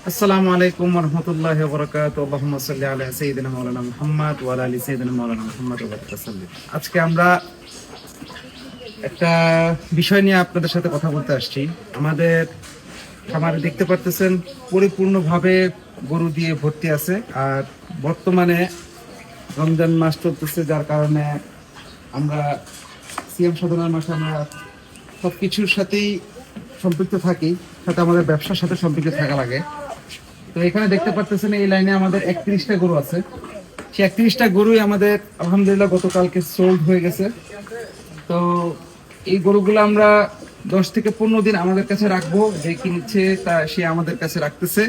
আসসালামু আলাইকুম ওয়া রাহমাতুল্লাহি ওয়া বারাকাতুহু। আল্লাহুম্মা সাল্লি আলা সাইয়্যিদিনা মাওলানা মুহাম্মদ ওয়া আলা আলি সাইয়্যিদিনা মাওলানা মুহাম্মদ ওয়া বারিক ওয়াসাল্লিম। আজকে আমরা একটা বিষয় নিয়ে আপনাদের সাথে কথা বলতে আসছি। আমাদের খামারে দেখতে পারতেছেন পরিপূর্ণভাবে গরু দিয়ে ভর্তি আছে। আর বর্তমানে রমজান মাস চলতেছে, যার কারণে আমরা সিএম সাধনার মাসে আমরা সবকিছুর সাথেই সম্পৃক্ত থাকি, সাথে আমাদের ব্যবসার সাথে সম্পৃক্ত থাকা লাগে। তো এখানে দেখতে পারতেছেন এই লাইনে আমাদের 31টা গরু আছে। সেই 31টা গরুই আমাদের আলহামদুলিল্লাহ গতকালকে সোল্ড হয়ে গেছে। তো এই গরুগুলো আমরা 10 থেকে 15 দিন আমাদের কাছে রাখবো। যে কিনছে তা সে আমাদের কাছে রাখতেছে।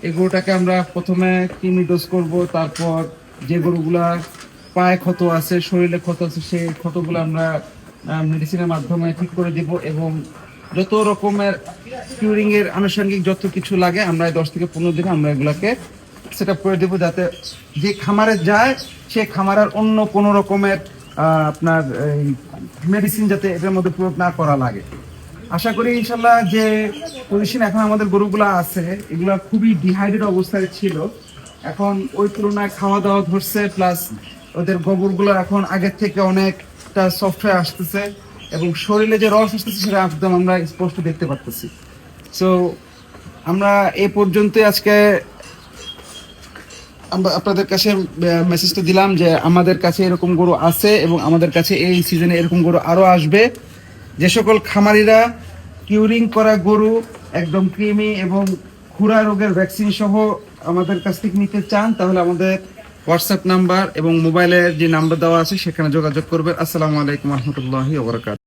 এই গরুটাকে আমরা প্রথমে কৃমি ডোজ করব, তারপর যে গরুগুলা পায়ে ক্ষত আছে, শরীরে ক্ষত আছে, সেই ক্ষতগুলো আমরা মেডিসিনের মাধ্যমে ঠিক করে দিব, এবং যত রকমের কিউরিং এর আনুষঙ্গিক যত কিছু লাগে আমরা 10 থেকে 15 দিনে আমরা এগুলাকে সেট আপ করে দেবো, যাতে যে খামারে যায় সে খামারের অন্য কোনো রকমের আপনার মেডিসিন যাতে এটার মধ্যে প্রয়োগ না করা লাগে। আশা করি ইনশাল্লাহ যে পজিশন এখন আমাদের গরুগুলা আছে এগুলা খুবই ডিহাইড্রেট অবস্থায় ছিল, এখন ওই তুলনায় খাওয়া দাওয়া ধরছে, প্লাস ওদের গোবরগুলো এখন আগের থেকে অনেকটা সফট হয়ে আসতেছে, এবং শরীরে যে রস আসতেছে সেটা একদম আমরা স্পষ্ট দেখতে পারতেছি। সো আমরা এ পর্যন্ত আজকে আমরা আপনাদের কাছে মেসেজটা দিলাম যে আমাদের কাছে এরকম গরু আছে, এবং আমাদের কাছে এই সিজনে এরকম গরু আরো আসবে। যে সকল খামারিরা কিউরিং করা গরু একদম কৃমি এবং খুরা রোগের ভ্যাকসিন সহ আমাদের কাছ থেকে নিতে চান, তাহলে আমাদের হোয়াটসঅ্যাপ নাম্বার এবং মোবাইলের যে নাম্বার দেওয়া আছে সেখানে যোগাযোগ করবেন। আসসালামু আলাইকুম রহমতুল্লাহি ওয়া বারাকাতুহু।